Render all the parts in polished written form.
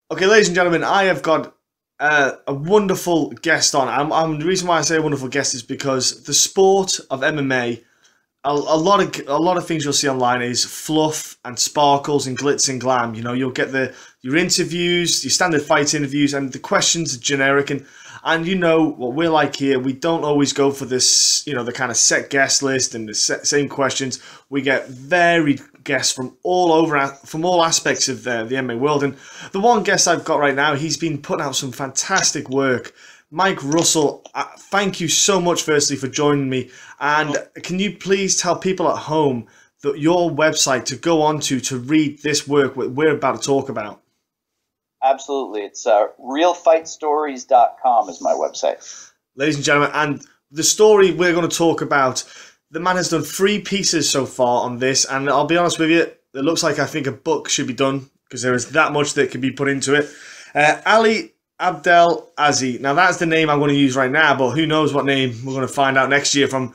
Okay, ladies and gentlemen, I have got a wonderful guest on. The reason why I say a wonderful guest is because the sport of MMA, a lot of things you'll see online is fluff and sparkles and glitz and glam. You know, you'll get your interviews, your standard fight interviews, and the questions are generic. And you know what we're like here. We don't always go for this, you know, the kind of set guest list and the same questions. We get varied guests from all over, from all aspects of the MMA world. And the one guest I've got right now, he's been putting out some fantastic work. Mike Russell, thank you so much, firstly, for joining me. And can you please tell people at home that your website to go on to read this work we're about to talk about? Absolutely. It's realfightstories.com is my website. Ladies and gentlemen, and the story we're going to talk about, the man has done 3 pieces so far on this, and I'll be honest with you, it looks like I think a book should be done because there is that much that can be put into it. Ali Abdel Aziz. Now that's the name I'm going to use right now, but who knows what name we're going to find out next year from.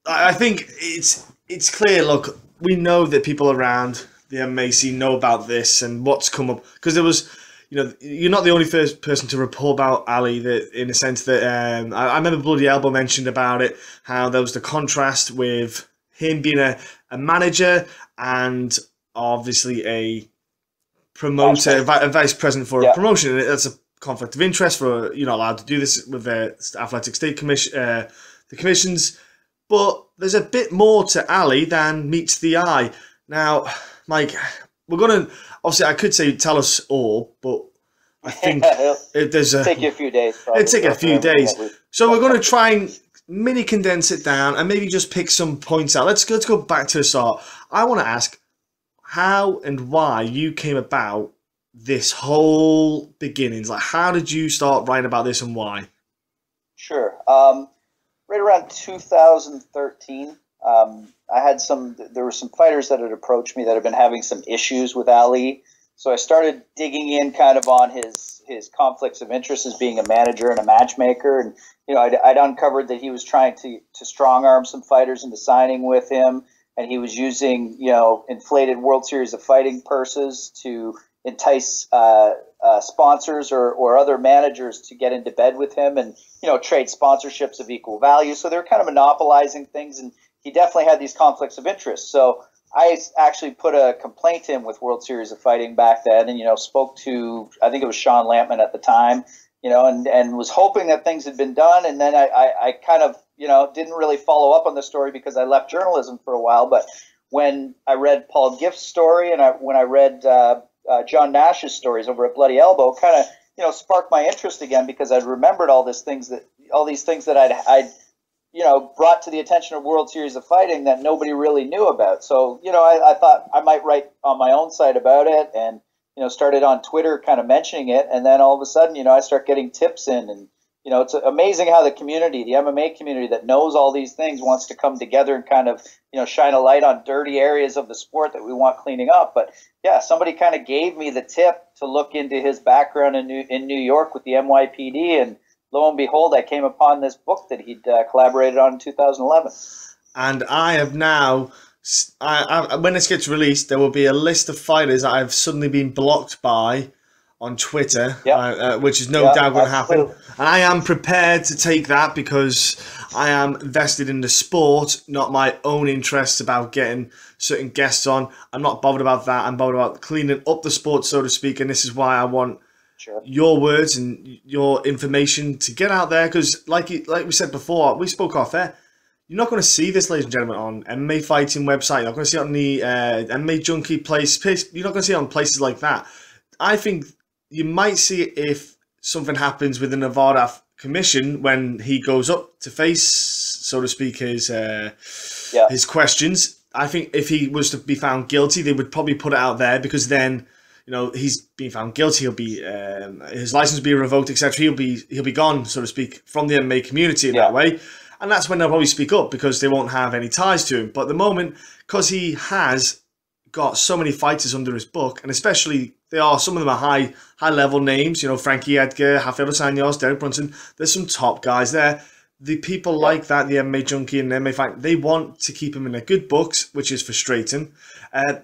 I think it's clear. Look, we know that people around the MMA scene know about this and what's come up, because there was, you know, you're not the only first person to report about Ali. That in a sense that I remember Bloody Elbow mentioned about it, how there was the contrast with him being a manager and obviously a promoter, a vice president for a promotion. That's a conflict of interest for, you're not allowed to do this with the Athletic State Commission, the commissions. But there's a bit more to Ali than meets the eye. Now, Mike, we're going to, obviously I could say tell us all, but I think there's take you a few days. It'll take a few days. So we're going to try and mini condense it down and maybe just pick some points out. Let's go back to the start. I want to ask how and why you came about this whole beginnings. Like, how did you start writing about this and why? Sure. Right around 2013, there were some fighters that had approached me that had been having some issues with Ali. So I started digging in kind of on his conflicts of interest as being a manager and a matchmaker. And, you know, I'd uncovered that he was trying to strong arm some fighters into signing with him. And he was using, you know, inflated World Series of Fighting purses to entice sponsors or other managers to get into bed with him and, you know, trade sponsorships of equal value. So they were kind of monopolizing things, and he definitely had these conflicts of interest. So I actually put a complaint in with World Series of Fighting back then, and, you know, spoke to, I think it was Sean Lampman at the time, you know, and was hoping that things had been done. And then I kind of, you know, didn't really follow up on the story because I left journalism for a while. But when I read Paul Gift's story and when I read John Nash's stories over at Bloody Elbow, kind of, you know, sparked my interest again, because I'd remembered all these things that I'd you know, brought to the attention of World Series of Fighting that nobody really knew about. So, you know, I thought I might write on my own site about it, and, you know, started on Twitter kind of mentioning it. And then all of a sudden, you know, I start getting tips in, and, you know, it's amazing how the community, the MMA community that knows all these things, wants to come together and kind of, you know, shine a light on dirty areas of the sport that we want cleaning up. But yeah, somebody kind of gave me the tip to look into his background in New York with the NYPD, and lo and behold, I came upon this book that he'd collaborated on in 2011. And I have now, when this gets released, there will be a list of fighters that I've suddenly been blocked by on Twitter, which is no doubt going to happen. And I am prepared to take that because I am invested in the sport, not my own interests about getting certain guests on. I'm not bothered about that. I'm bothered about cleaning up the sport, so to speak. And this is why I want your words and your information to get out there, because like we said before, we spoke off air, you're not going to see this, ladies and gentlemen, on MMA Fighting website. You're not going to see it on the MMA Junkie place. You're not going to see it on places like that. I think you might see it if something happens with the Nevada Commission when he goes up to face, so to speak, his questions. I think if he was to be found guilty, they would probably put it out there, because then, you know, he's being found guilty. He'll be his license will be revoked, etc. He'll be gone, so to speak, from the MMA community in that way, and that's when they'll probably speak up, because they won't have any ties to him. But at the moment, because he has got so many fighters under his book, and especially some of them are high level names. You know, Frankie Edgar, Rafael dos Anjos, Derek Brunson. There's some top guys there. the people like that, the MMA Junkie and the MMA Fighting, they want to keep them in their good books, which is frustrating.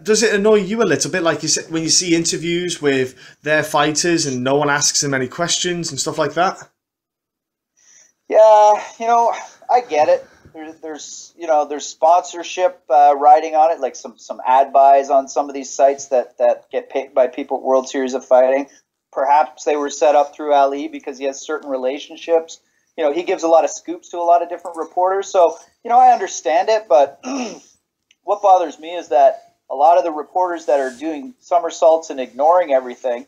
Does it annoy you a little bit, like you said, when you see interviews with their fighters and no one asks them any questions and stuff like that? Yeah, you know, I get it. There's sponsorship riding on it, like some ad buys on some of these sites that get paid by people at World Series of Fighting. Perhaps they were set up through Ali because he has certain relationships. You know, he gives a lot of scoops to a lot of different reporters. So, you know, I understand it, but what bothers me is that a lot of the reporters that are doing somersaults and ignoring everything,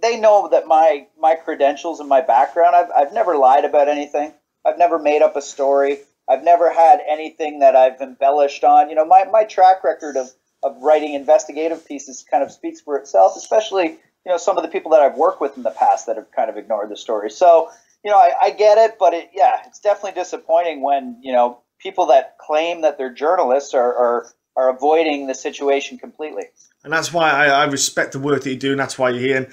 they know that my credentials and my background, I've never lied about anything. I've never made up a story. I've never had anything that I've embellished on. You know, my track record of writing investigative pieces kind of speaks for itself, especially, you know, some of the people that I've worked with in the past that have kind of ignored the story. So, you know, I get it, but it's definitely disappointing when, you know, people that claim that they're journalists are avoiding the situation completely. And that's why I respect the work that you do, and that's why you're here. And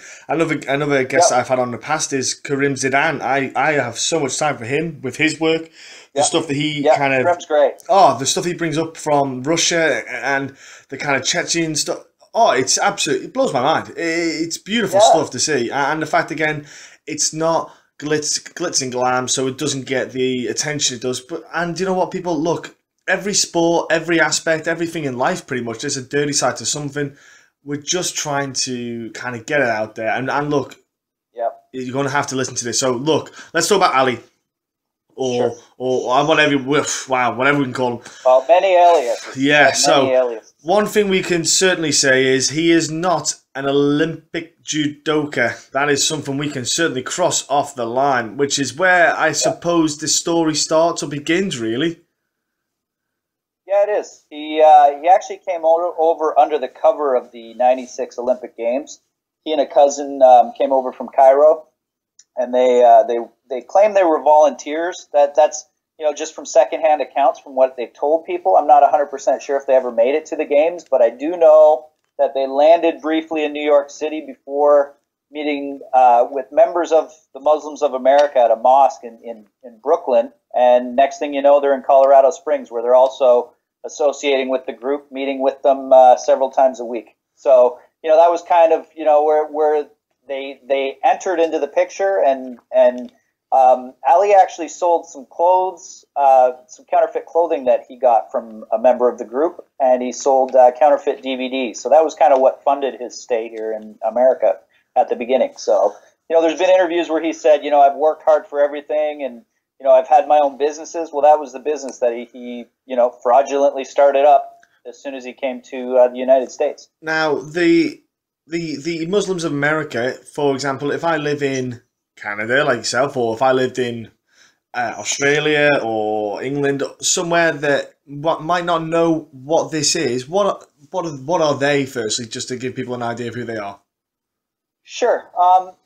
another guest I've had on in the past is Karim Zidane. I have so much time for him with his work. The stuff that he kind of... Karim's great. Oh, the stuff he brings up from Russia and the kind of Chechen stuff. Oh, it's absolutely... It blows my mind. It's beautiful stuff to see. And the fact, again, it's not glitz and glam, so it doesn't get the attention it does. And you know what, people, look, every sport, every aspect, everything in life pretty much, there's a dirty side to something. We're just trying to kind of get it out there. And look, you're going to have to listen to this. So look, let's talk about Ali. Or whatever, whatever we can call him. Well, many aliases. Yeah, so one thing we can certainly say is he is not an Olympic judoka. That is something we can certainly cross off the line, which is where I suppose the story starts or begins, really. Yeah, it is. He actually came over under the cover of the '96 Olympic Games. He and a cousin came over from Cairo, and they claim they were volunteers. That's you know, just from secondhand accounts from what they've told people. I'm not 100% sure if they ever made it to the games, but I do know that they landed briefly in New York City before meeting with members of the Muslims of America at a mosque in Brooklyn. And next thing you know, they're in Colorado Springs, where they're also associating with the group, meeting with them several times a week. So, you know, that was kind of, you know, where they entered into the picture, and Ali actually sold some clothes, some counterfeit clothing that he got from a member of the group, and he sold counterfeit DVDs. So that was kind of what funded his stay here in America at the beginning. So, you know, there's been interviews where he said, you know, I've worked hard for everything, and, you know, I've had my own businesses. Well, that was the business that he you know, fraudulently started up as soon as he came to the United States. Now, the Muslims of America, for example, if I live in Canada, like yourself, or if I lived in Australia or England, somewhere that might not know what this is, what are they, firstly, just to give people an idea of who they are? Sure.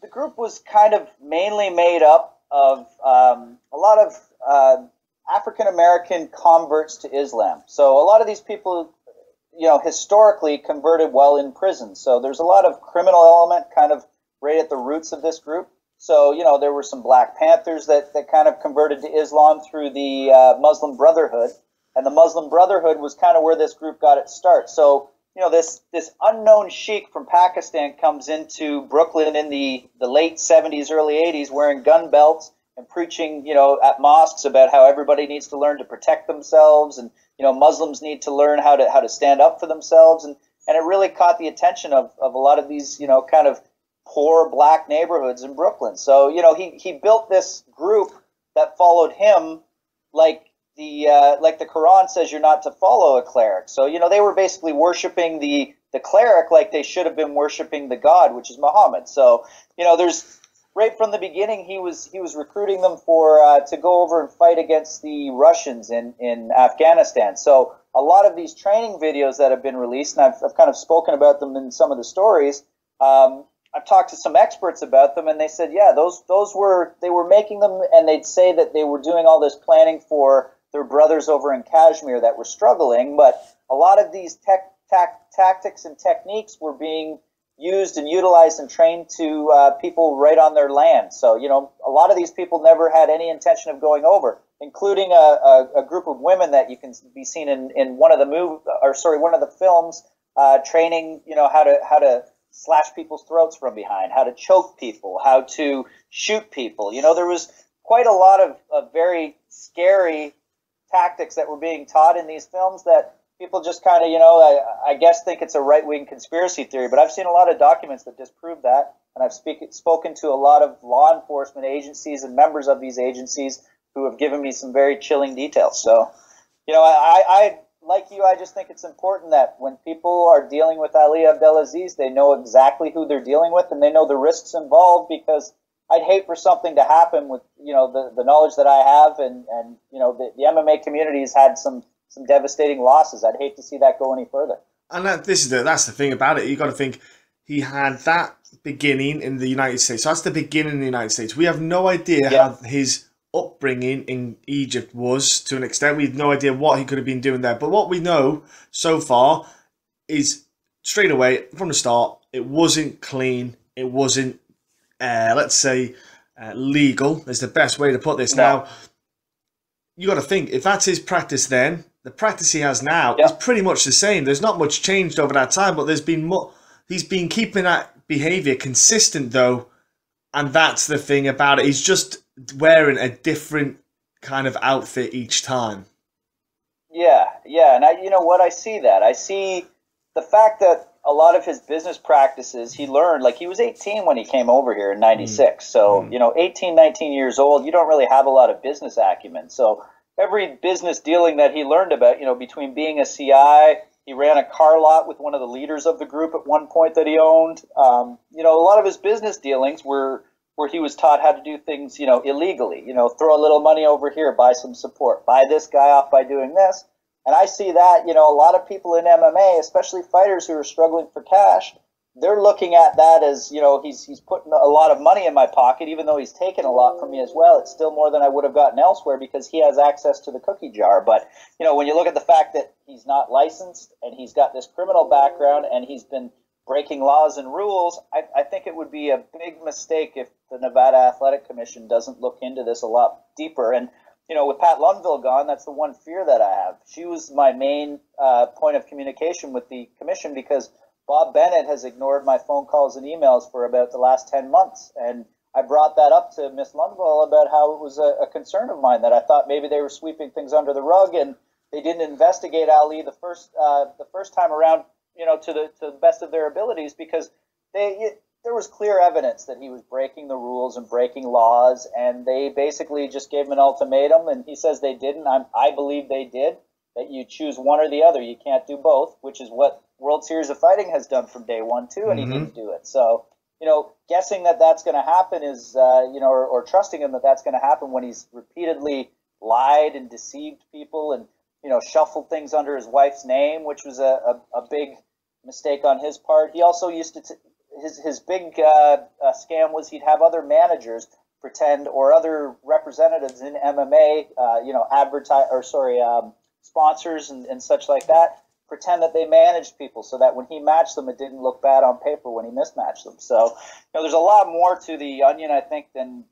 The group was kind of mainly made up of a lot of African-American converts to Islam. So a lot of these people, you know, historically converted while in prison. So there's a lot of criminal element kind of right at the roots of this group. So, you know, there were some Black Panthers that kind of converted to Islam through the Muslim Brotherhood. And the Muslim Brotherhood was kind of where this group got its start. So, you know, this unknown sheik from Pakistan comes into Brooklyn in the late 70s, early 80s, wearing gun belts and preaching, you know, at mosques about how everybody needs to learn to protect themselves, and, you know, Muslims need to learn how to stand up for themselves. And it really caught the attention of a lot of these, you know, kind of poor black neighborhoods in Brooklyn. So, you know, he built this group that followed him like the Quran says you're not to follow a cleric. So, you know, they were basically worshiping the cleric like they should have been worshiping the God, which is Muhammad. So, you know, there's right from the beginning he was recruiting them for to go over and fight against the Russians in Afghanistan. So a lot of these training videos that have been released, and I've kind of spoken about them in some of the stories. I've talked to some experts about them, and they said, yeah, they were making them, and they'd say that they were doing all this planning for their brothers over in Kashmir that were struggling, but a lot of these tactics and techniques were being used and utilized and trained to people right on their land. So, you know, a lot of these people never had any intention of going over. including a group of women that you can be seen in one of the one of the films, training, how to slash people's throats from behind, how to choke people, how to shoot people. There was quite a lot of very scary tactics that were being taught in these films that people just kind of, I guess think it's a right-wing conspiracy theory, but I've seen a lot of documents that disprove that, and I've spoken to a lot of law enforcement agencies and members of these agencies who have given me some very chilling details. So, I like you, I just think it's important that when people are dealing with Ali Abdel Aziz, they know exactly who they're dealing with and they know the risks involved, because I'd hate for something to happen with, the knowledge that I have and the MMA community has had some devastating losses. I'd hate to see that go any further. And that's the thing about it. You got to think he had that beginning in the United States. So that's the beginning in the United States. We have no idea how his upbringing in Egypt was, to an extent. We have no idea what he could have been doing there. But what we know so far is straight away from the start, it wasn't clean. It wasn't, let's say, legal is the best way to put this. No. Now, you got to think, if that's his practice then, the practice he has now is pretty much the same. There's not much changed over that time, but he's been keeping that behavior consistent though, and that's the thing about it. He's just wearing a different kind of outfit each time. Yeah, and I see that. I see the fact that a lot of his business practices he learned, like he was 18 when he came over here in 96. So, 18, 19 years old, you don't really have a lot of business acumen. So every business dealing that he learned about, between being a CI, he ran a car lot with one of the leaders of the group at one point that he owned. A lot of his business dealings were where he was taught how to do things, illegally, throw a little money over here, buy some support, buy this guy off by doing this. And I see that, a lot of people in MMA, especially fighters who are struggling for cash, they're looking at that as, he's putting a lot of money in my pocket, even though he's taken a lot from me as well. It's still more than I would have gotten elsewhere because he has access to the cookie jar. But, when you look at the fact that he's not licensed and he's got this criminal background and he's been breaking laws and rules, I think it would be a big mistake if the Nevada Athletic Commission doesn't look into this a lot deeper. And, with Pat Lunville gone, that's the one fear that I have. She was my main point of communication with the commission because Bob Bennett has ignored my phone calls and emails for about the last 10 months. And I brought that up to Miss Lunville about how it was a concern of mine, that I thought maybe they were sweeping things under the rug and they didn't investigate Ali the first time around, to the best of their abilities, because there was clear evidence that he was breaking the rules and breaking laws, and they basically just gave him an ultimatum, and he says they didn't. I believe they did, that you choose one or the other. You can't do both, which is what World Series of Fighting has done from day one, too, and he didn't do it. So, guessing that that's going to happen is, or trusting him that that's going to happen when he's repeatedly lied and deceived people and, shuffled things under his wife's name, which was a big mistake on his part. He also used to... His big scam was he'd have other managers pretend, or other representatives in MMA, sponsors and such like that, pretend that they managed people so that when he matched them, it didn't look bad on paper when he mismatched them. So, there's a lot more to the onion, I think, than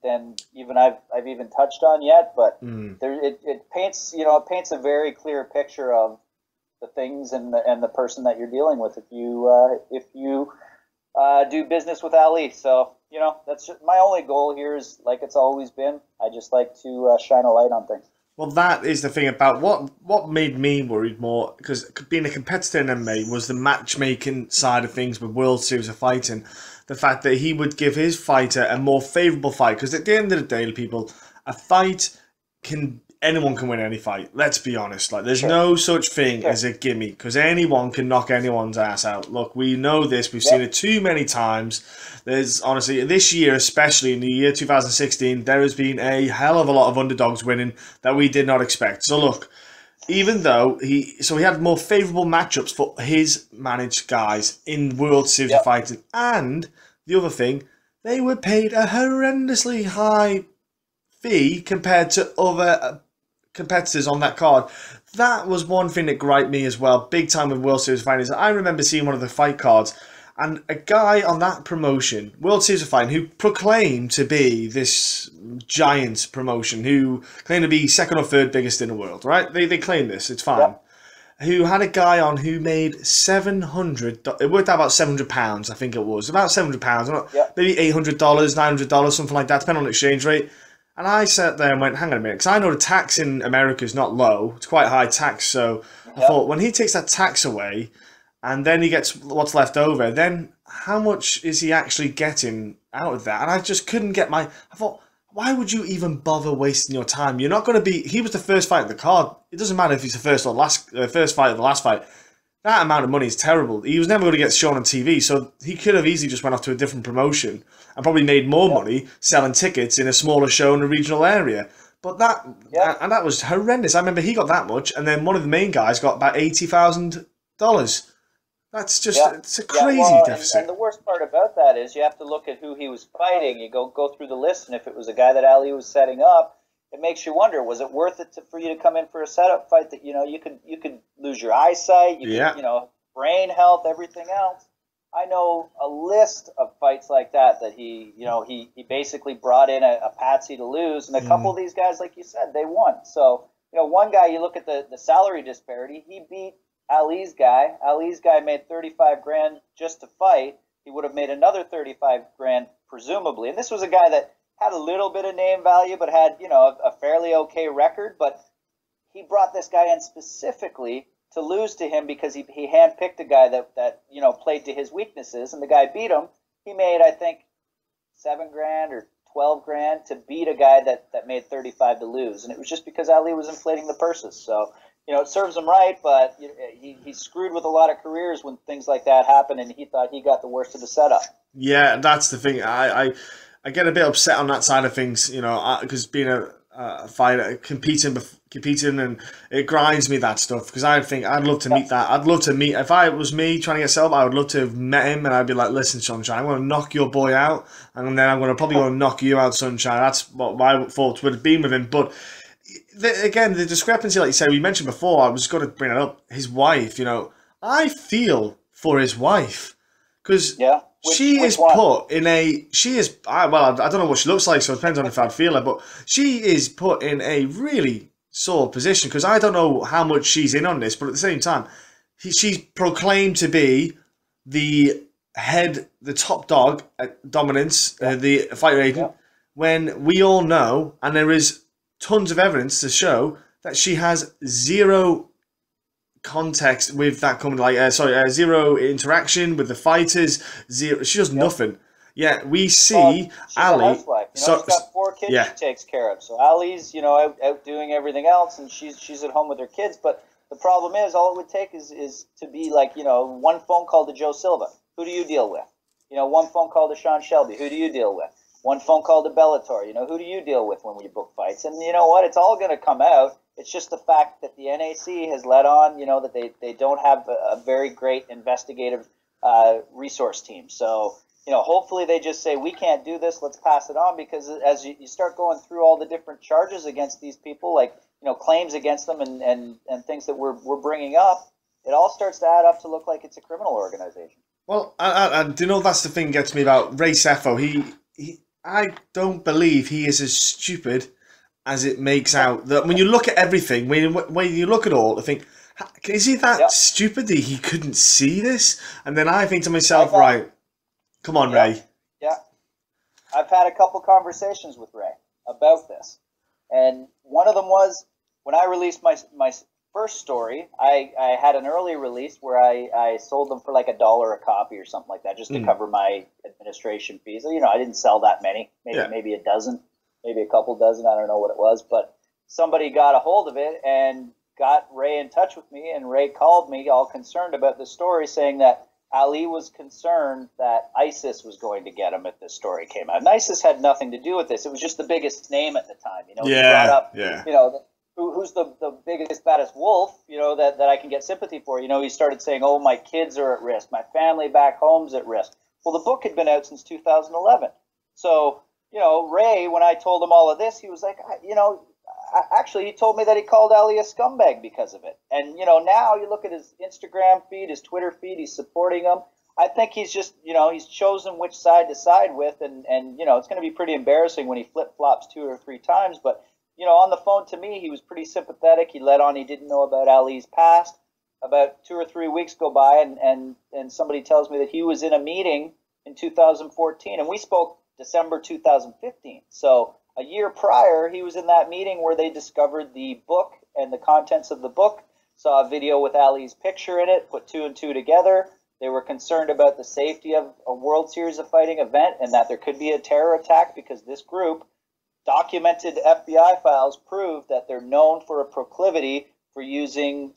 even I've even touched on yet. But it paints a very clear picture of the things and the person that you're dealing with if you do business with Ali. So, that's just my only goal here is, like it's always been, I just like to shine a light on things. Well, that is the thing about what made me worried more, because being a competitor in MMA, was the matchmaking side of things with World Series of Fighting. The fact that he would give his fighter a more favourable fight, because at the end of the day, people, a fight anyone can win any fight. Let's be honest. Like, there's no such thing as a gimme, because anyone can knock anyone's ass out. Look, we know this. We've seen it too many times. There's, honestly, this year, especially in the year 2016, there has been a hell of a lot of underdogs winning that we did not expect. So, look, even though he had more favourable matchups for his managed guys in World Series of Fighting. And the other thing, they were paid a horrendously high fee compared to other competitors on that card. That was one thing that griped me as well, big time with World Series Fighting. I remember seeing one of the fight cards, And a guy on that promotion, World Series of Fighting, who proclaimed to be this giant promotion, who claimed to be second or third biggest in the world, right? They claim this, it's fine. Yep. Who had a guy on who made $700, it worked out about £700, I think it was, about £700, yep. Maybe $800, $900, something like that, depending on the exchange rate. And I sat there and went, hang on a minute, because I know the tax in America is not low, it's quite high tax, so yep. I thought, when he takes that tax away, and then he gets what's left over, then how much is he actually getting out of that? And I just couldn't get I thought, why would you even bother wasting your time? You're not going to be... He was the first fight in the card. It doesn't matter if he's the first fight or the last fight. That amount of money is terrible. He was never going to get shown on TV, so he could have easily just went off to a different promotion and probably made more money selling tickets in a smaller show in a regional area. But that was horrendous. I remember he got that much, and then one of the main guys got about $80,000. That's just it's a crazy deficit. And the worst part about that is you have to look at who he was fighting. You go through the list, and if it was a guy that Ali was setting up, it makes you wonder: was it worth it for you to come in for a setup fight that you could lose your eyesight, could, brain health, everything else. I know a list of fights like that he basically brought in a patsy to lose, and a couple of these guys, like you said, they won. So one guy, you look at the salary disparity, he beat Ali's guy. Ali's guy made $35,000 just to fight. He would have made another $35,000 presumably. And this was a guy that had a little bit of name value, but had a fairly okay record. But he brought this guy in specifically to lose to him because he handpicked a guy that played to his weaknesses, and the guy beat him. He made, I think, $7,000 or $12,000 to beat a guy that made $35,000 to lose, and it was just because Ali was inflating the purses. So. It serves him right, but he's screwed with a lot of careers when things like that happen, and he thought he got the worst of the setup. Yeah, that's the thing. I get a bit upset on that side of things, because being a fighter, competing, and it grinds me, that stuff, because I think I'd love to meet that. I'd love to meet, if I was me trying to get set up, I would love to have met him, and I'd be like, listen, Sunshine, I'm going to knock your boy out, and then I'm going to probably go and knock you out, Sunshine. That's what my thoughts would have been with him, but... Again, the discrepancy, like you said, we mentioned before, I was going to bring it up, his wife, I feel for his wife, because she is put in a, I don't know what she looks like, so it depends on if I'd feel her, but she is put in a really sore position, because I don't know how much she's in on this, but at the same time, she's proclaimed to be the top dog at dominance, the fighter agent, when we all know, and there is tons of evidence to show that she has zero context with that company, zero interaction with the fighters, zero. She does nothing. Yeah, we see Ali. She's got 4 kids she takes care of. So Ali's, out doing everything else, and she's at home with her kids. But the problem is, all it would take is to be like, one phone call to Joe Silva. Who do you deal with? One phone call to Sean Shelby. Who do you deal with? One phone call to Bellator. Who do you deal with when we book fights? And you know what? It's all going to come out. It's just the fact that the NAC has let on, that they don't have a very great investigative resource team. So, hopefully they just say, we can't do this, let's pass it on. Because as you start going through all the different charges against these people, like, claims against them and things that we're bringing up, it all starts to add up to look like it's a criminal organization. Well, and do you know that's the thing that gets me about Ray Sefo? I don't believe he is as stupid as it makes out. That when you look at everything, when you look at all, I think, is he that stupid that he couldn't see this? And then I think to myself, right, come on, Ray. Yeah. I've had a couple conversations with Ray about this. And one of them was, when I released my first story, I had an early release where I sold them for like $1 a copy or something like that, just to cover my administration fees. I didn't sell that many, maybe a dozen, maybe a couple dozen. I don't know what it was, but somebody got a hold of it and got Ray in touch with me, and Ray called me all concerned about this story, saying that Ali was concerned that ISIS was going to get him if this story came out. And ISIS had nothing to do with this. It was just the biggest name at the time. He brought up, who's the biggest, baddest wolf, that I can get sympathy for. He started saying, oh, my kids are at risk. My family back home's at risk. Well, the book had been out since 2011. So, Ray, when I told him all of this, he was like, actually, he told me that he called Ali a scumbag because of it. And, now you look at his Instagram feed, his Twitter feed, he's supporting him. I think he's just, he's chosen which side to side with, and it's going to be pretty embarrassing when he flip-flops 2 or 3 times. But, on the phone to me, he was pretty sympathetic. He let on he didn't know about Ali's past. About 2 or 3 weeks go by, and somebody tells me that he was in a meeting in 2014, and we spoke December 2015. So a year prior, he was in that meeting where they discovered the book and the contents of the book, saw a video with Ali's picture in it, put 2 and 2 together. They were concerned about the safety of a World Series of Fighting event and that there could be a terror attack because this group, documented FBI files prove that they're known for a proclivity for using,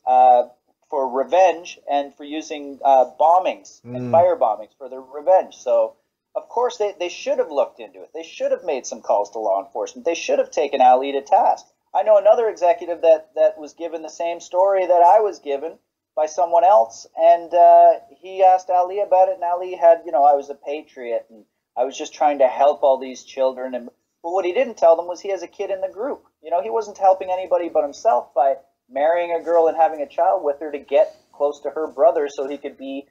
for revenge and for using bombings and fire bombings for their revenge. So, of course, they should have looked into it. They should have made some calls to law enforcement. They should have taken Ali to task. I know another executive that was given the same story that I was given by someone else, and he asked Ali about it, and Ali had, I was a patriot, and I was just trying to help all these children. And but what he didn't tell them was he has a kid in the group. He wasn't helping anybody but himself by marrying a girl and having a child with her to get close to her brother so he could be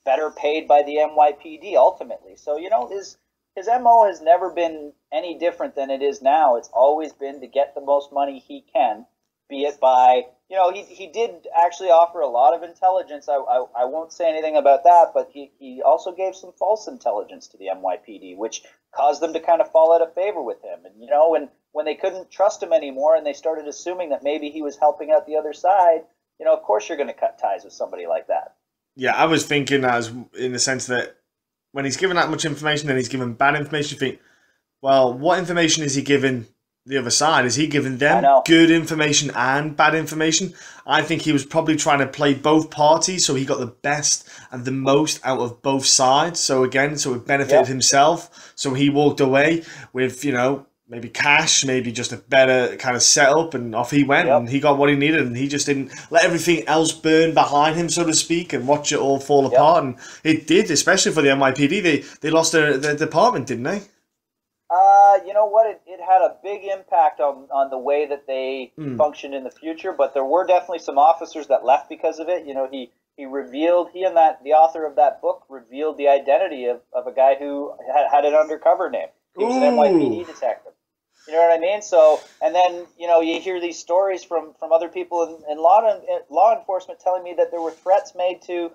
better paid by the NYPD ultimately. So, his MO has never been any different than it is now. It's always been to get the most money he can, be it by, he did actually offer a lot of intelligence. I won't say anything about that, but he also gave some false intelligence to the NYPD, which caused them to kind of fall out of favor with him. And, when they couldn't trust him anymore and they started assuming that maybe he was helping out the other side, of course you're going to cut ties with somebody like that. Yeah, I was thinking as in the sense that when he's given that much information and he's given bad information, you think, well, what information is he giving the other side? Is he giving them good information and bad information? I think he was probably trying to play both parties, so he got the best and the most out of both sides. So again, so it benefited himself. So he walked away with, maybe cash, maybe just a better kind of setup, and off he went, and he got what he needed, and he just didn't let everything else burn behind him, so to speak, and watch it all fall apart. And it did, especially for the NYPD. They lost their department, didn't they? You know what? It had a big impact on the way that they functioned in the future, but there were definitely some officers that left because of it. He revealed, the author of that book revealed the identity of a guy who had an undercover name. He was an NYPD detective. You know what I mean? So, and then, you hear these stories from other people in law enforcement telling me that there were threats made to,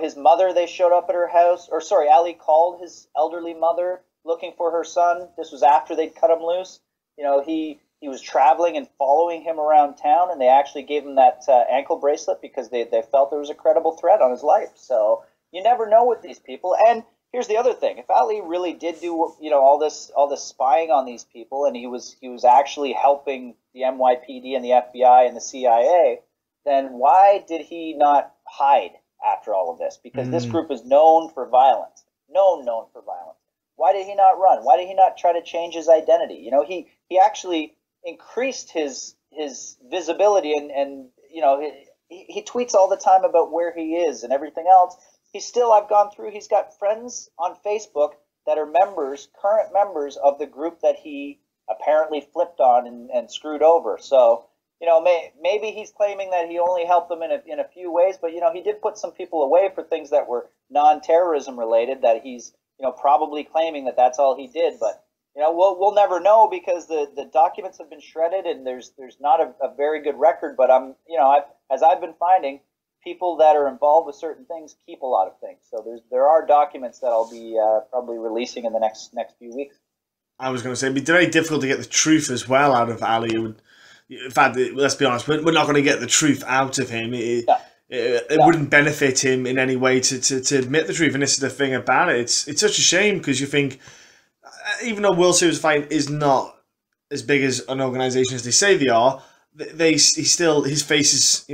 his mother. They showed up at her house, or sorry, Ali called his elderly mother looking for her son. This was after they'd cut him loose. He was traveling and following him around town, and they actually gave him that ankle bracelet because they felt there was a credible threat on his life. So you never know with these people. And here's the other thing: if Ali really did do, all this spying on these people, and he was actually helping the NYPD and the FBI and the CIA, then why did he not hide after all of this? Because this group is known for violence, known for violence. Why did he not run? Why did he not try to change his identity? He actually increased his visibility, and he tweets all the time about where he is and everything else. He's got friends on Facebook that are current members of the group that he apparently flipped on and screwed over. So, maybe he's claiming that he only helped them in a few ways, but, he did put some people away for things that were non-terrorism related that he's, probably claiming that that's all he did. But, we'll never know because the documents have been shredded and there's not a very good record. But as I've been finding, people that are involved with certain things keep a lot of things. So there are documents that I'll be probably releasing in the next few weeks. I was going to say it'd be very difficult to get the truth as well out of Ali. In fact, let's be honest, we're not going to get the truth out of him. It wouldn't benefit him in any way to admit the truth. And this is the thing about it. It's such a shame because you think, even though World Series of Fighting is not as big as an organisation as they say they are, his face is,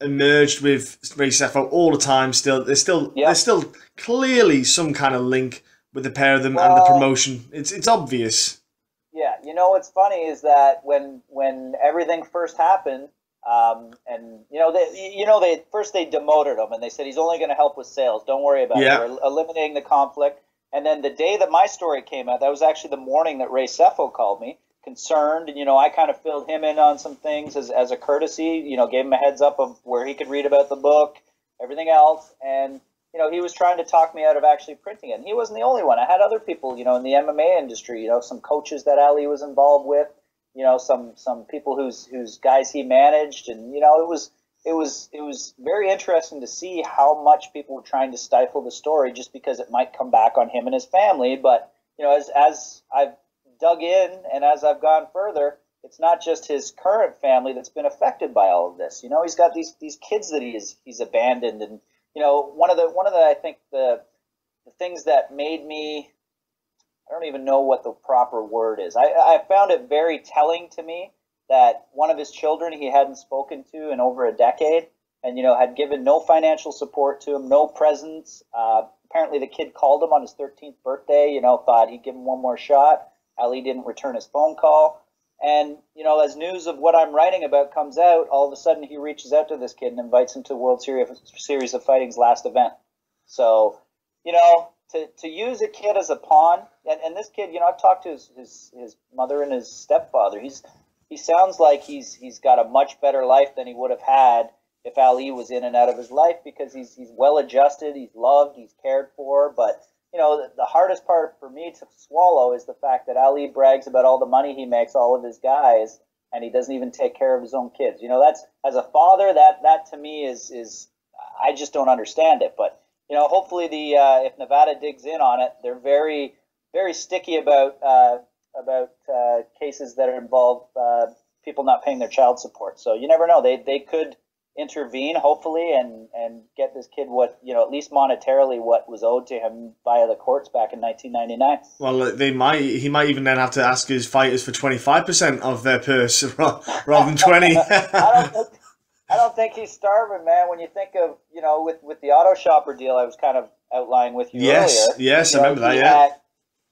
emerged with Ray Sefo all the time. There's still clearly some kind of link with the pair of them and the promotion. It's obvious. Yeah, what's funny is that when everything first happened, and they demoted him and they said he's only going to help with sales. Don't worry about it. We're eliminating the conflict. And then the day that my story came out, that was actually the morning that Ray Sefo called me, concerned, and I kind of filled him in on some things as a courtesy, gave him a heads up of where he could read about the book, everything else. And he was trying to talk me out of actually printing it. And he wasn't the only one. I had other people, in the MMA industry, some coaches that Ali was involved with, some people whose guys he managed. And, it was very interesting to see how much people were trying to stifle the story just because it might come back on him and his family. But, as I've dug in and as I've gone further, it's not just his current family that's been affected by all of this. He's got these kids that he's abandoned. And, one of the I think the things that made me, I don't even know what the proper word is. I found it very telling to me that one of his children he hadn't spoken to in over a decade, and had given no financial support to him, no presents. Apparently the kid called him on his 13th birthday, thought he'd give him one more shot. Ali didn't return his phone call. And, as news of what I'm writing about comes out, all of a sudden he reaches out to this kid and invites him to World Series of Fighting's last event. So, to use a kid as a pawn, and this kid, I've talked to his mother and his stepfather. He sounds like he's got a much better life than he would have had if Ali was in and out of his life, because he's well adjusted, he's loved, he's cared for. But the hardest part for me to swallow is the fact that Ali brags about all the money he makes, all of his guys, and he doesn't even take care of his own kids. That's, as a father, that to me is I just don't understand it. But hopefully if Nevada digs in on it, they're very, very sticky about cases that involve people not paying their child support. So you never know. They could intervene, hopefully, and get this kid what, at least monetarily, what was owed to him via the courts back in 1999. Well, he might even then have to ask his fighters for 25% of their purse rather than 20. I don't think he's starving, man. When you think of, with the auto shopper deal I was kind of outlining with you earlier. Yes, I remember that, yeah.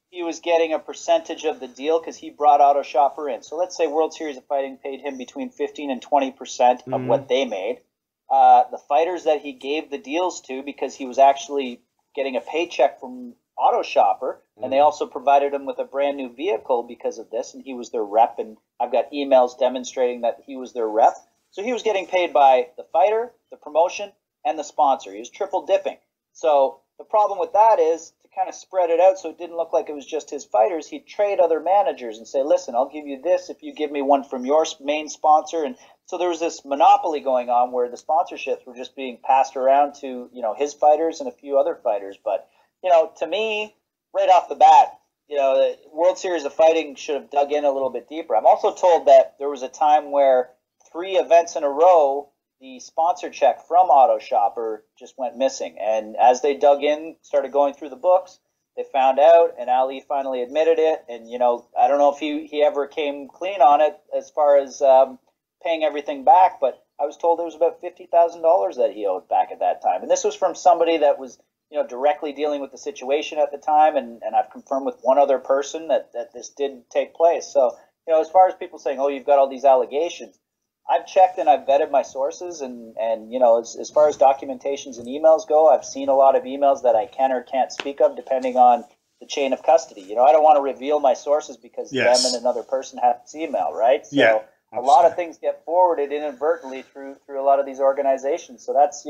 He was getting a percentage of the deal because he brought Auto Shopper in. So let's say World Series of Fighting paid him between 15 and 20% of what they made. The fighters that he gave the deals to, because he was actually getting a paycheck from Auto Shopper, and they also provided him with a brand new vehicle because of this, and he was their rep, and I've got emails demonstrating that he was their rep. So he was getting paid by the fighter, the promotion, and the sponsor. He was triple dipping. So the problem with that is, to kind of spread it out so it didn't look like it was just his fighters, he'd trade other managers and say, listen, I'll give you this if you give me one from your main sponsor. And so there was this monopoly going on where the sponsorships were just being passed around to, his fighters and a few other fighters. But, to me, right off the bat, the World Series of Fighting should have dug in a little bit deeper. I'm also told that there was a time where 3 events in a row, the sponsor check from Auto Shopper just went missing. And as they dug in, started going through the books, they found out, and Ali finally admitted it. And, I don't know if he ever came clean on it as far as paying everything back, but I was told there was about $50,000 that he owed back at that time. And this was from somebody that was, directly dealing with the situation at the time. And I've confirmed with one other person that this did take place. So, as far as people saying, oh, you've got all these allegations, I've checked and I've vetted my sources, and as far as documentations and emails go, I've seen a lot of emails that I can or can't speak of depending on the chain of custody. I don't want to reveal my sources because them and another person have this email, right? So a lot of things get forwarded inadvertently through a lot of these organizations. So that's, a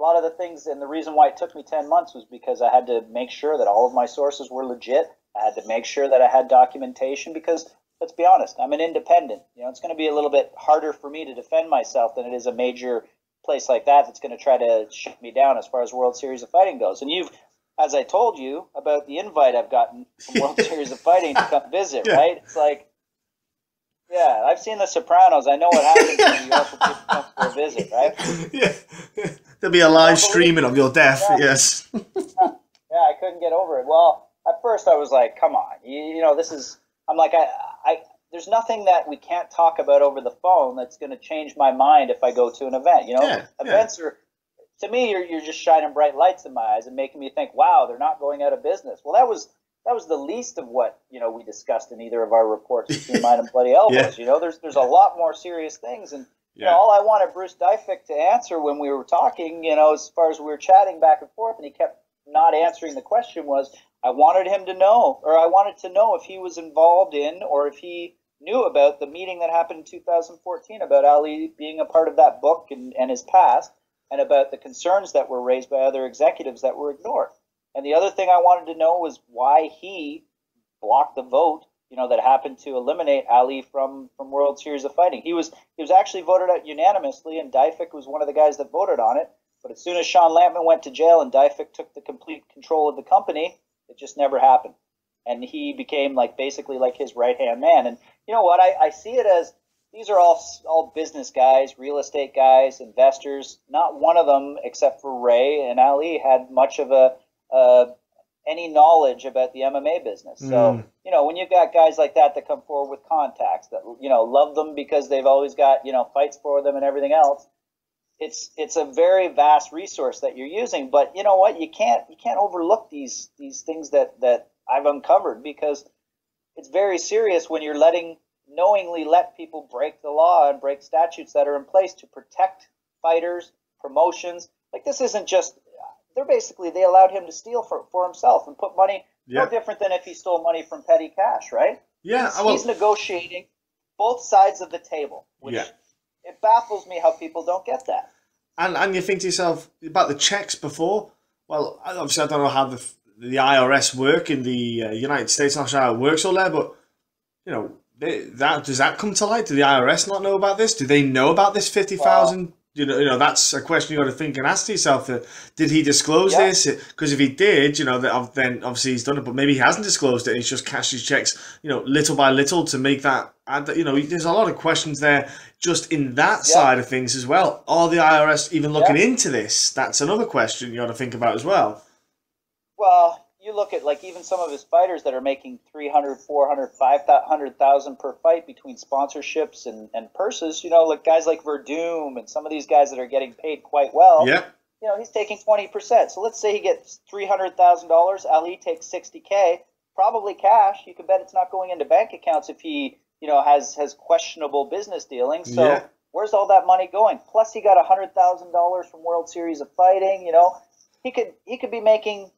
lot of the things, and the reason why it took me 10 months was because I had to make sure that all of my sources were legit. I had to make sure that I had documentation because, let's be honest, I'm an independent. It's going to be a little bit harder for me to defend myself than it is a major place like that that's going to try to shut me down as far as World Series of Fighting goes. And you've, as I told you, about the invite I've gotten from World Series of Fighting to come visit, right? It's like, yeah, I've seen The Sopranos. I know what happens when you also people come for a visit, right? Yeah. There'll be a live streaming of your death, yes. Yeah, I couldn't get over it. Well, at first I was like, come on, this is... I'm like, there's nothing that we can't talk about over the phone that's going to change my mind if I go to an event. Events are, to me, you're just shining bright lights in my eyes and making me think, wow, they're not going out of business. Well, that was the least of what we discussed in either of our reports between mine and Bloody Elbows. There's a lot more serious things, and all I wanted Bruce Dyfick to answer when we were talking, as far as we were chatting back and forth, and he kept not answering the question was, I wanted to know if he was involved in or if he knew about the meeting that happened in 2014 about Ali being a part of that book and his past. and about the concerns that were raised by other executives that were ignored. And the other thing I wanted to know was why he blocked the vote, you know, that happened to eliminate Ali from World Series of Fighting. He was actually voted out unanimously, and Dyfik was one of the guys that voted on it. But as soon as Sean Lampman went to jail and Dyfik took the complete control of the company, it just never happened. And he became like basically like his right-hand man. And you know what? I see it as these are all business guys, real estate guys, investors. Not one of them, except for Ray and Ali, had much of any knowledge about the MMA business. So, you know, when you've got guys like that come forward with contacts that, you know, love them because they've always got, you know, fights for them and everything else, it's a very vast resource that you're using. But you know what? You can't overlook these things that I've uncovered, because it's very serious when you're knowingly let people break the law and break statutes that are in place to protect fighters, promotions. Like, this isn't just, they allowed him to steal for himself and put money, no different than if he stole money from petty cash, right? Yeah. He's negotiating both sides of the table, which it baffles me how people don't get that. And you think to yourself about the checks before, well, obviously I don't know how the IRS work in the United States, not sure how it works all there, but, you know, does that come to light? Do the IRS not know about this? Do they know about this 50,000? You know, that's a question you got to think and ask to yourself. Did he disclose this? Because if he did, you know, then obviously he's done it. But maybe he hasn't disclosed it. He's just cashed his checks, you know, little by little to make that. And you know, there's a lot of questions there just in that side of things as well. Are the IRS even looking into this? That's another question you got to think about as well. Well, you look at like even some of his fighters that are making 300, 400, 500,000 per fight between sponsorships and purses. You know, like guys like Verdum and some of these guys that are getting paid quite well. Yeah. You know, he's taking 20%. So let's say he gets $300,000. Ali takes $60K, probably cash. You can bet it's not going into bank accounts if he, you know, has questionable business dealings. So where's all that money going? Plus, he got $100,000 from World Series of Fighting. You know, he could be making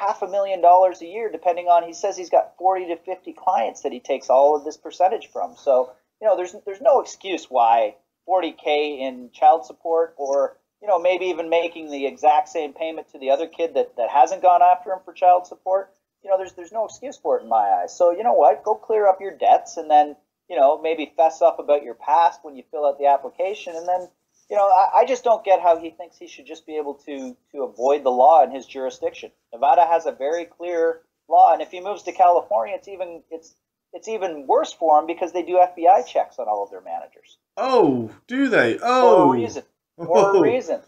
$500,000 a year, depending on, he says he's got 40 to 50 clients that he takes all of this percentage from. So, you know, there's no excuse why 40K in child support, or, you know, maybe even making the exact same payment to the other kid that hasn't gone after him for child support. You know, there's no excuse for it in my eyes. So, you know what, go clear up your debts, and then, you know, maybe fess up about your past when you fill out the application, and then, you know, I just don't get how he thinks he should just be able to avoid the law in his jurisdiction. Nevada has a very clear law, and if he moves to California, it's even worse for him, because they do FBI checks on all of their managers. Oh, do they? Oh, for a reason. For a reason.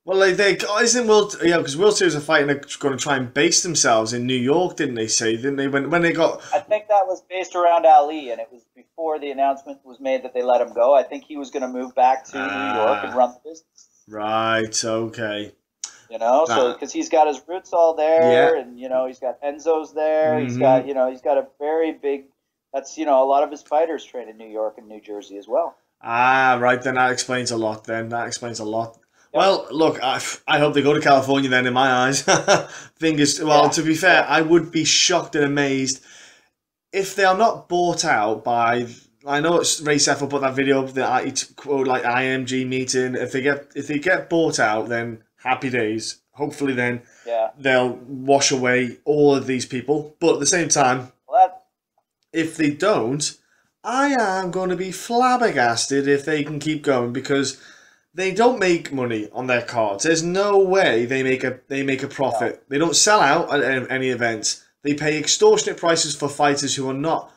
Well, isn't because World Series of Fighting are going to try and base themselves in New York, didn't they? When they got? I think that was based around Ali, and it was before the announcement was made that they let him go. I think he was going to move back to New York and run the business. Right. Okay. You know, so because he's got his roots all there, and you know he's got Enzo's there. He's got a very big. That's, you know, a lot of his fighters train in New York and New Jersey as well. Right. Then that explains a lot. Well, look, I hope they go to California then, in my eyes. To be fair, I would be shocked and amazed if they are not bought out by, I know it's Ray Seffer put that video up, the quote like IMG meeting. If they get bought out, then happy days. Hopefully then they'll wash away all of these people. But at the same time, if they don't, I am going to be flabbergasted if they can keep going, because they don't make money on their cards. There's no way they make a profit. No. They don't sell out at any events. They pay extortionate prices for fighters who are not,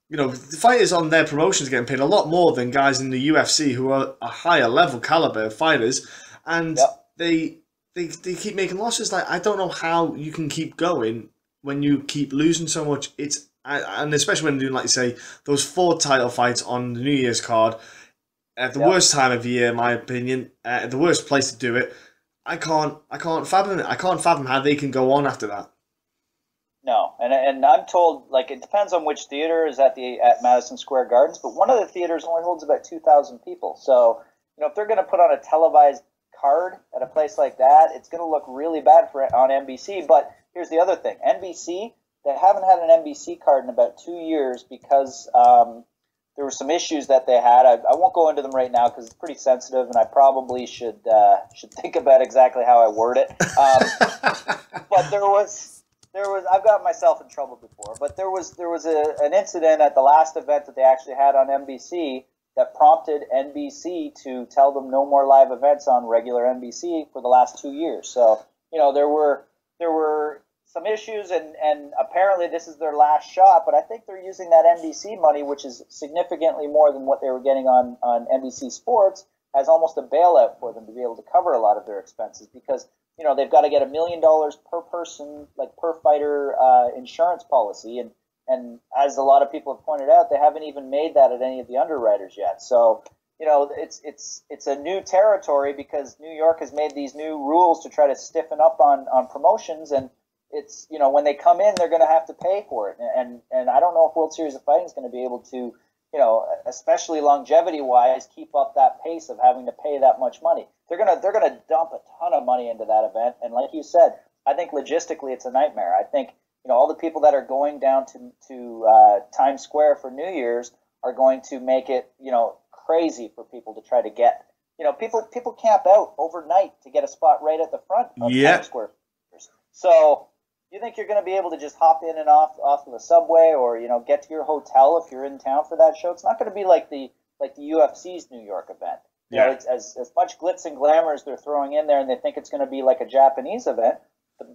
you know, the fighters on their promotions are getting paid a lot more than guys in the UFC who are a higher level caliber of fighters, and they keep making losses. Like, I don't know how you can keep going when you keep losing so much. And especially when doing, like you say, those 4 title fights on the New Year's card. At the worst time of year, in my opinion, at the worst place to do it, I can't fathom it. I can't fathom how they can go on after that. No, and I'm told, like, it depends on which theater is at Madison Square Gardens, but one of the theaters only holds about 2,000 people. So, you know, if they're going to put on a televised card at a place like that, it's going to look really bad on NBC. But here's the other thing: NBC, they haven't had an NBC card in about 2 years because there were some issues that they had. I won't go into them right now because it's pretty sensitive, and I probably should think about exactly how I word it. But there was I've got myself in trouble before. But there was an incident at the last event that they actually had on NBC that prompted NBC to tell them no more live events on regular NBC for the last 2 years. So there were some issues, and apparently this is their last shot, but I think they're using that NBC money, which is significantly more than what they were getting on NBC Sports, as almost a bailout for them to be able to cover a lot of their expenses, because they've got to get $1 million per person, like per fighter, insurance policy, and as a lot of people have pointed out, they haven't even made that at any of the underwriters yet. So it's a new territory because New York has made these new rules to try to stiffen up on promotions, and it's when they come in, they're going to have to pay for it, and I don't know if World Series of Fighting is going to be able to, especially longevity wise, keep up that pace of having to pay that much money. They're gonna dump a ton of money into that event, and like you said, I think logistically it's a nightmare. I think all the people that are going down to Times Square for New Year's are going to make it crazy for people to try to get. People camp out overnight to get a spot right at the front of Times Square. So you think you're going to be able to just hop in and off of the subway, or get to your hotel if you're in town for that show? It's not going to be like the UFC's New York event. It's as much glitz and glamour as they're throwing in there, and they think it's going to be like a Japanese event.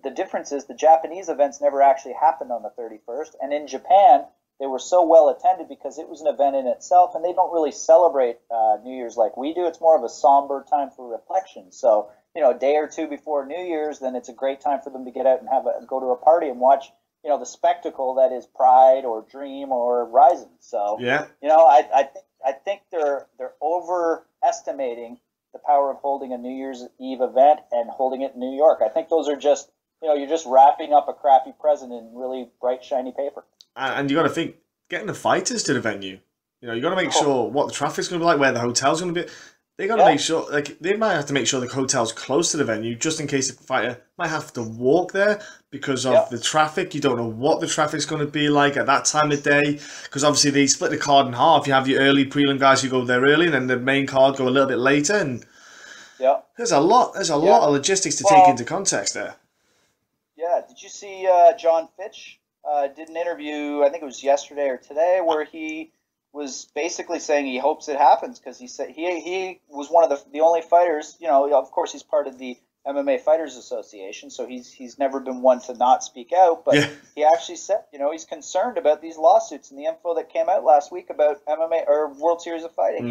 The difference is the Japanese events never actually happened on the 31st, and in Japan they were so well attended because it was an event in itself, and they don't really celebrate New Year's like we do. It's more of a somber time for reflection. So a day or two before New Year's, then it's a great time for them to get out and go to a party and watch, the spectacle that is Pride or Dream or Rising. So, I think they're overestimating the power of holding a New Year's Eve event and holding it in New York. I think those are just, you're just wrapping up a crappy present in really bright, shiny paper. And you got to think, getting the fighters to the venue. You got to make sure what the traffic's going to be like, where the hotel's going to be. They got to make sure, they might have to make sure the hotel's close to the venue, just in case the fighter might have to walk there because of the traffic. You don't know what the traffic's going to be like at that time of day, because obviously they split the card in half. You have your early prelim guys who go there early, and then the main card go a little bit later. And there's a lot of logistics to take into context there. Yeah, did you see John Fitch did an interview? I think it was yesterday or today, where he was basically saying he hopes it happens, because he said he was one of the only fighters. Of course he's part of the MMA Fighters Association, so he's never been one to not speak out. But he actually said, he's concerned about these lawsuits and the info that came out last week about MMA or World Series of Fighting.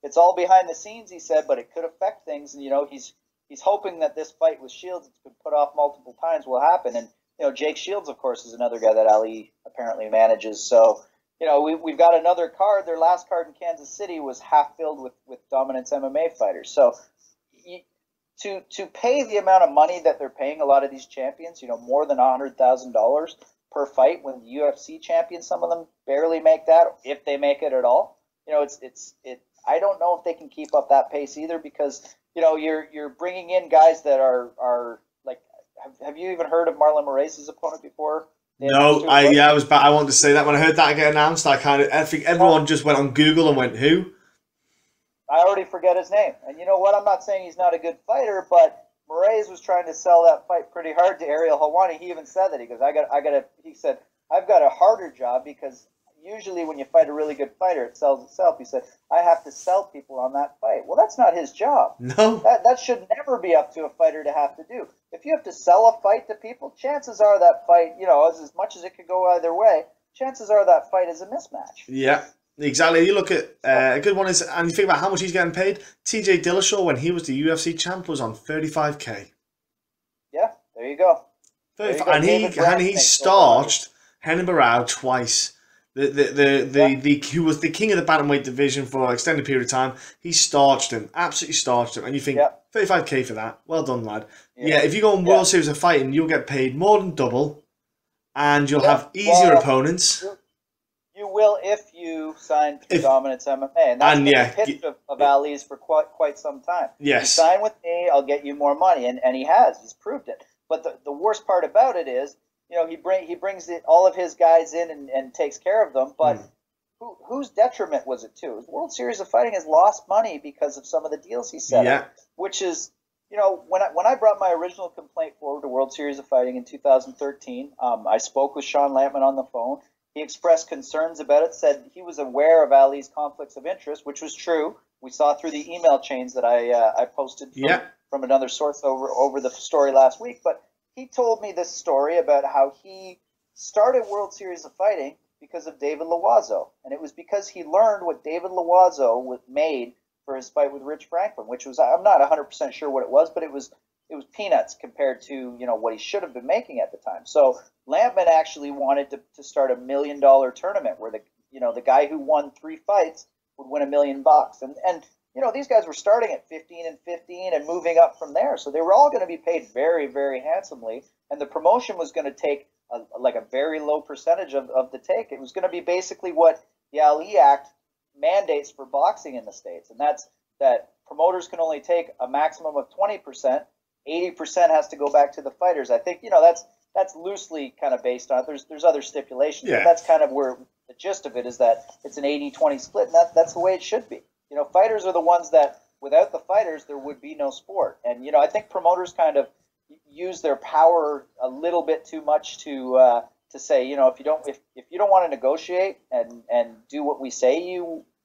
It's all behind the scenes, he said, but it could affect things. And he's hoping that this fight with Shields, it's been put off multiple times, will happen. And Jake Shields, of course, is another guy that Ali apparently manages. So. We've got another card. Their last card in Kansas City was half filled with Dominance MMA fighters. So to pay the amount of money that they're paying a lot of these champions, more than $100,000 per fight, when the UFC champions, some of them barely make that, if they make it at all. I don't know if they can keep up that pace either, because you're bringing in guys that are like, have you even heard of Marlon Moraes' opponent before? No, I wanted to say that when I heard that get announced, I think everyone just went on Google and went, who? I already forget his name. And you know what? I'm not saying he's not a good fighter, but Moraes was trying to sell that fight pretty hard to Ariel Helwani. He even said that. He goes, he said, I've got a harder job, because usually when you fight a really good fighter, it sells itself. He said, I have to sell people on that fight. Well, that's not his job. No. That should never be up to a fighter to have to do. If you have to sell a fight to people, chances are that fight, as much as it could go either way, chances are that fight is a mismatch. Yeah, exactly. You look at a good one is, and you think about how much he's getting paid. TJ Dillashaw, when he was the UFC champ, was on $35K. Yeah, there you go. 35, and he starched Renan Barão twice. Who was the king of the bantamweight division for an extended period of time. He starched him, absolutely starched him, and you think 35K for that? Well done, lad. Yeah, if you go on World Series of Fighting, you'll get paid more than double, and you'll have easier opponents. You will if you sign through Dominance MMA, and that's been the pitch of Ali's for quite some time. Yes, you sign with me, I'll get you more money, and he has. He's proved it. But the worst part about it is, he brings all of his guys in and takes care of them, but whose detriment was it to? World Series of Fighting has lost money because of some of the deals he set up, which is, when I brought my original complaint forward to World Series of Fighting in 2013, I spoke with Sean Lampman on the phone. He expressed concerns about it, said he was aware of Ali's conflicts of interest, which was true. We saw through the email chains that I posted from another source over the story last week. But he told me this story about how he started World Series of Fighting because of David Loiseau. And it was because he learned what David Loiseau made for his fight with Rich Franklin, which was, I'm not 100% sure what it was, but it was peanuts compared to, what he should have been making at the time. So Lampman actually wanted to start $1 million tournament where the guy who won 3 fights would win $1 million. And these guys were starting at 15 and 15 and moving up from there. So they were all going to be paid very, very handsomely. And the promotion was going to take a very low percentage of the take. It was going to be basically what the Ali Act mandates for boxing in the States. And that's that promoters can only take a maximum of 20%. 80% has to go back to the fighters. I think, that's loosely kind of based on it. There's other stipulations, but that's kind of where the gist of it is, that it's an 80-20 split, and that's the way it should be. Fighters are the ones that, without the fighters, there would be no sport. And, I think promoters kind of use their power a little bit too much to say, if you don't want to negotiate and do what we say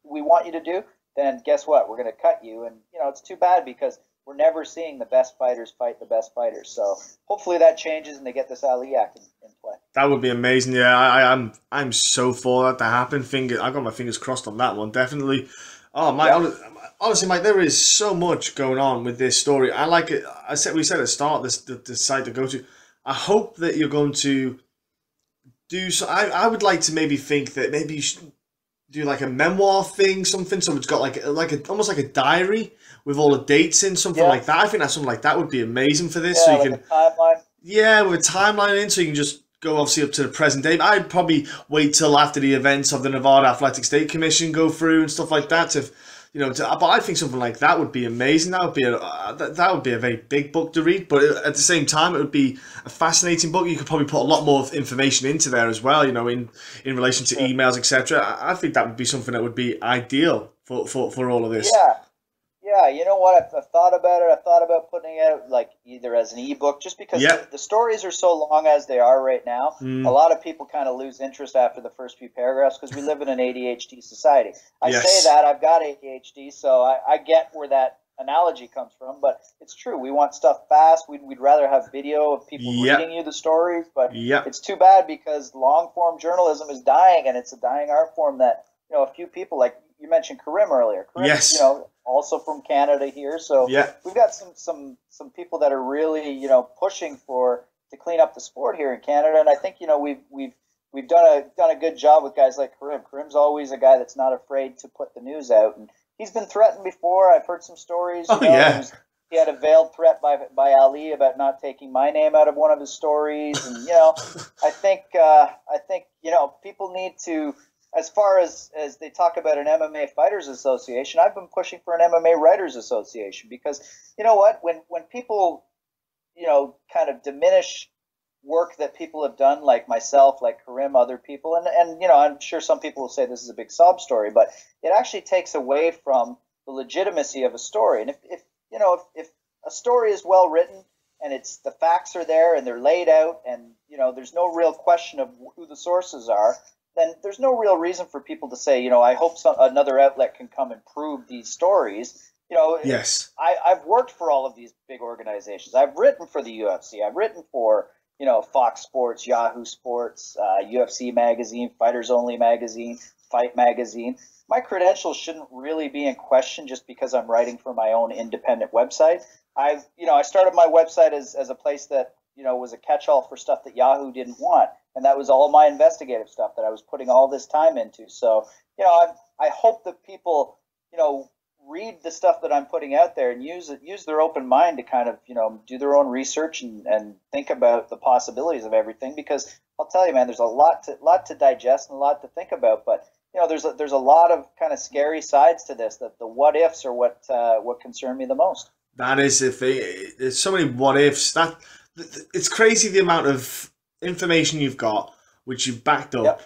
we want you to do, then guess what? We're going to cut you. And, it's too bad because we're never seeing the best fighters fight the best fighters. So hopefully that changes and they get this Ali Act in play. That would be amazing. Yeah, I'm so for that to happen. I got my fingers crossed on that one, definitely. Oh, Mike, honestly, Mike, there is so much going on with this story. I like it. We said at the start, the site to go to. I hope that you're going to do so. I would like to maybe think that maybe you should do like a memoir thing, something. So it's got almost like a diary with all the dates in, something like that. I think something like that would be amazing for this. Yeah, so you like can, a timeline. Yeah, with a timeline in, so you can just go obviously up to the present day. I'd probably wait till after the events of the Nevada Athletic State Commission go through and stuff like that. But I think something like that would be amazing. That would be a very big book to read. But at the same time, it would be a fascinating book. You could probably put a lot more information into there as well. In relation to emails, etc. I think that would be something that would be ideal for all of this. Yeah, you know what? I've thought about it. I've thought about putting it out like either as an ebook, just because the stories are so long as they are right now. A lot of people kind of lose interest after the first few paragraphs because we live in an ADHD society. I say that I've got ADHD, so I get where that analogy comes from. But it's true. We want stuff fast. We'd rather have video of people reading you the stories. But it's too bad because long form journalism is dying, and it's a dying art form that a few people, like you mentioned Karim earlier. Karim, also from Canada here. So we've got some people that are really, pushing to clean up the sport here in Canada. And I think, we've done a good job with guys like Karim. Karim's always a guy that's not afraid to put the news out. And he's been threatened before. I've heard some stories. He had a veiled threat by Ali about not taking my name out of one of his stories. And, I think, people need to, as far as they talk about an MMA Fighters Association, I've been pushing for an MMA Writers Association because, you know what, when people, kind of diminish work that people have done, like myself, like Karim, other people, and I'm sure some people will say this is a big sob story, but it actually takes away from the legitimacy of a story. And if a story is well written and the facts are there and they're laid out and, there's no real question of who the sources are, then there's no real reason for people to say, I hope another outlet can come and prove these stories. I've worked for all of these big organizations. I've written for the UFC. I've written for, Fox Sports, Yahoo Sports, UFC Magazine, Fighters Only Magazine, Fight Magazine. My credentials shouldn't really be in question just because I'm writing for my own independent website. I started my website as a place that, was a catch-all for stuff that Yahoo didn't want. And that was all my investigative stuff that I was putting all this time into. So, I hope that people, read the stuff that I'm putting out there and use their open mind to kind of, do their own research and think about the possibilities of everything. Because I'll tell you, man, there's a lot to digest and a lot to think about. But, there's a lot of kind of scary sides to this. That the what ifs are what concern me the most. That is the thing. There's so many what ifs. It's crazy the amount of information you've got, which you've backed up,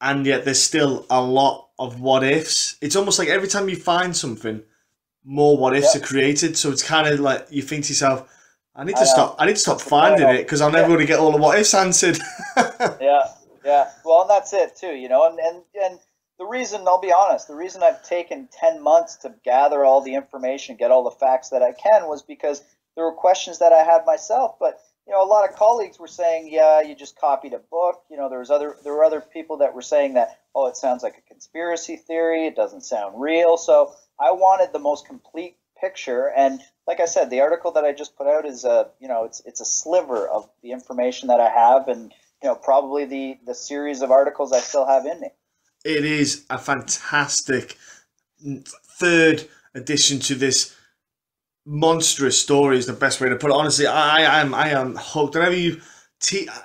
and yet there's still a lot of what ifs. It's almost like every time you find something, more what ifs are created. So it's kind of like you think to yourself, I need to stop finding it because I'm never going to get all the what ifs answered. Yeah. Well, and that's it too, you know. And the reason, I'll be honest, the reason I've taken 10 months to gather all the information, get all the facts that I can, was because there were questions that I had myself. But you know, a lot of colleagues were saying, yeah, you just copied a book. You know, there were other people that were saying that, oh, it sounds like a conspiracy theory. It doesn't sound real. So I wanted the most complete picture. And like I said, the article that I just put out is it's a sliver of the information that I have, and you know, probably the series of articles I still have in me. It is a fantastic third addition to this monstrous story, is the best way to put it. Honestly, I am hooked. Whenever you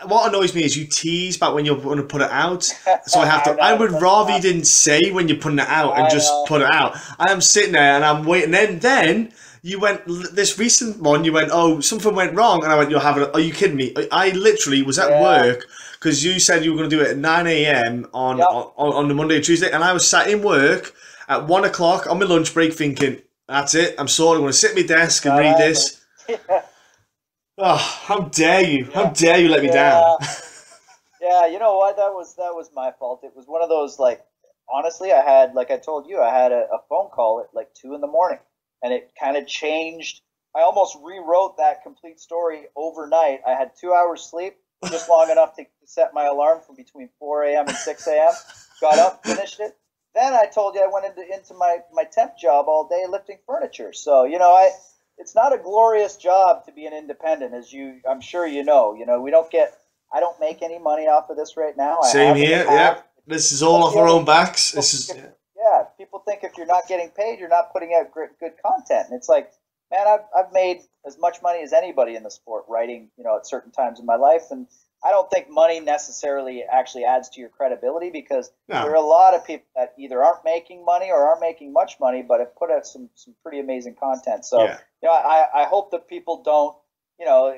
what annoys me is you tease about when you're going to put it out. So I would rather you didn't say when you're putting it out and just put it out. I am sitting there and I'm waiting. Then you went, this recent one, you went, oh, something went wrong. And I went, are you kidding me? I literally was at work because you said you were going to do it at 9 a.m. on the Monday and Tuesday. And I was sat in work at 1 o'clock on my lunch break thinking, that's it. I'm sorted. I'm going to sit at my desk and read this. Oh, how dare you? How dare you let me down? Yeah, you know what? That was my fault. It was one of those, like, honestly, I had, like I told you, I had a phone call at like 2 in the morning, and it kind of changed. I almost rewrote that complete story overnight. I had 2 hours sleep, just long enough to set my alarm from between 4 a.m. and 6 a.m. Got up, finished it. Then I told you I went into my temp job all day lifting furniture. So, you know, it's not a glorious job to be an independent, as I'm sure you know. You know, I don't make any money off of this right now. Same here, yeah. This is all off our own backs. People think if you're not getting paid, you're not putting out good content. And it's like, man, I've made as much money as anybody in the sport writing, you know, at certain times in my life. And I don't think money necessarily actually adds to your credibility, because there are a lot of people that either aren't making money or aren't making much money, but have put out some pretty amazing content. So, you know, I hope that people don't, you know,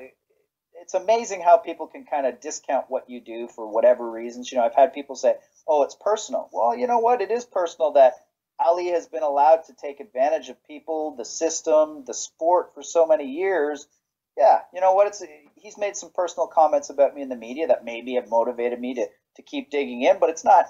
it's amazing how people can kind of discount what you do for whatever reasons. You know, I've had people say, oh, it's personal. Well, you know what? It is personal that Ali has been allowed to take advantage of people, the system, the sport for so many years. Yeah, you know what? He's made some personal comments about me in the media that maybe have motivated me to keep digging in, but it's not.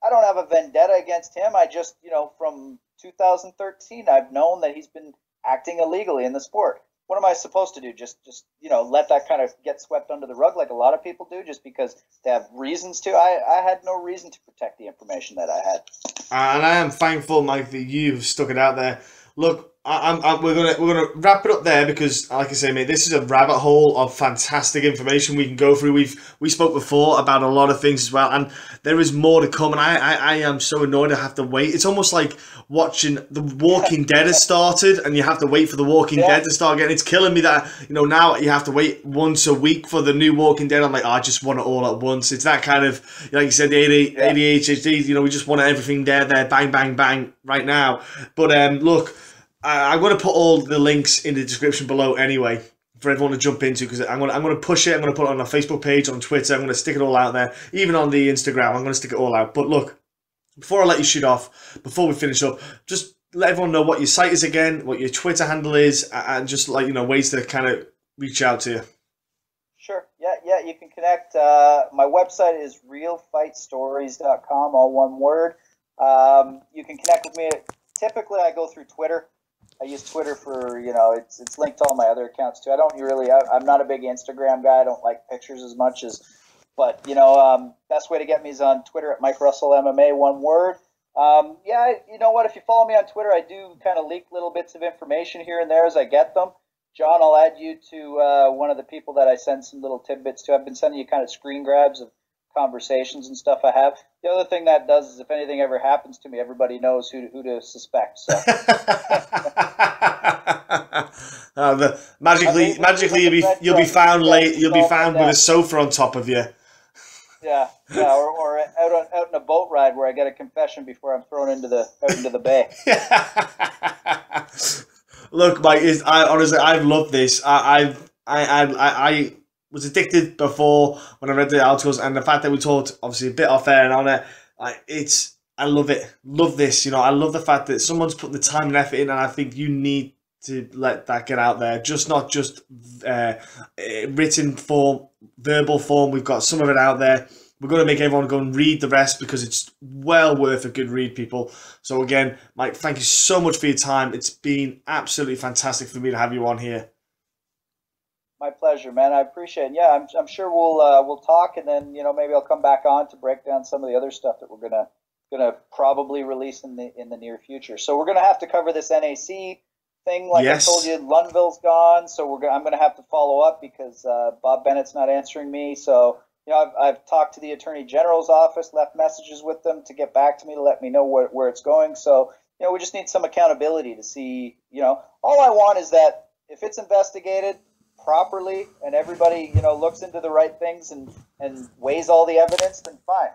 I don't have a vendetta against him. I just, you know, from 2013, I've known that he's been acting illegally in the sport. What am I supposed to do? Just you know, let that kind of get swept under the rug like a lot of people do, just because they have reasons to? I had no reason to protect the information that I had. And I am thankful, Mike, that you've stuck it out there. Look, we're gonna wrap it up there because, like I say, mate, this is a rabbit hole of fantastic information we can go through. We spoke before about a lot of things as well, and there is more to come. And I am so annoyed I have to wait. It's almost like watching The Walking Dead has started, and you have to wait for The Walking Dead to start again. It's killing me that, you know, now you have to wait once a week for the new Walking Dead. I'm like, I just want it all at once. It's that kind of, like you said, the ADHD. You know, we just want everything there, bang, bang, bang, right now. But look. I'm going to put all the links in the description below anyway for everyone to jump into, because I'm going to push it. I'm going to put it on our Facebook page, on Twitter. I'm going to stick it all out there. Even on the Instagram, I'm going to stick it all out. But look, before I let you shoot off, before we finish up, just let everyone know what your site is again, what your Twitter handle is, and just, like, you know, ways to kind of reach out to you. Sure. Yeah, you can connect. My website is realfightstories.com, all one word. You can connect with me. Typically, I go through Twitter. I use Twitter for, you know, it's linked to all my other accounts too. I'm not a big Instagram guy. I don't like pictures as much but, you know, best way to get me is on Twitter at Mike Russell MMA, one word. You know what? If you follow me on Twitter, I do kind of leak little bits of information here and there as I get them. John, I'll add you to one of the people that I send some little tidbits to. I've been sending you kind of screen grabs of conversations and stuff I have. The other thing that does is if anything ever happens to me, everybody knows who to suspect. So magically you'll be found late. You'll be found with a sofa on top of you. Yeah, or out in a boat ride where I get a confession before I'm thrown into the bay. Look, Mike, honestly, I've loved this. I was addicted before when I read the articles, and the fact that we talked obviously a bit off air and on it, I love it. Love this. I love the fact that someone's putting the time and effort in, and I think you need to let that get out there. Not just written form, verbal form. We've got some of it out there. We're going to make everyone go and read the rest because it's well worth a good read, people. So again, Mike, thank you so much for your time. It's been absolutely fantastic for me to have you on here. My pleasure, man. I appreciate it. Yeah, I'm sure we'll talk, and then maybe I'll come back on to break down some of the other stuff that we're gonna probably release in the near future. So we're gonna have to cover this NAC thing, like I told you. Lunville's gone, so I'm gonna have to follow up because Bob Bennett's not answering me. So I've talked to the Attorney General's office, left messages with them to get back to me to let me know where it's going. So we just need some accountability to see. All I want is that if it's investigated properly and everybody looks into the right things and weighs all the evidence, then fine.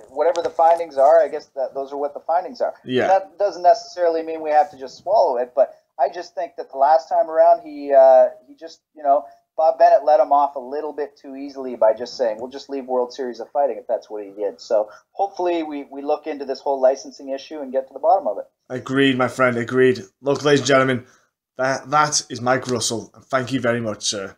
Whatever the findings are, I guess those are what the findings are. Yeah. And that doesn't necessarily mean we have to just swallow it, but I just think that the last time around he just Bob Bennett let him off a little bit too easily by just saying we'll just leave World Series of Fighting if that's what he did. So hopefully we look into this whole licensing issue and get to the bottom of it. Agreed, my friend, agreed. Look, ladies and gentlemen, that is Mike Russell, and thank you very much, sir.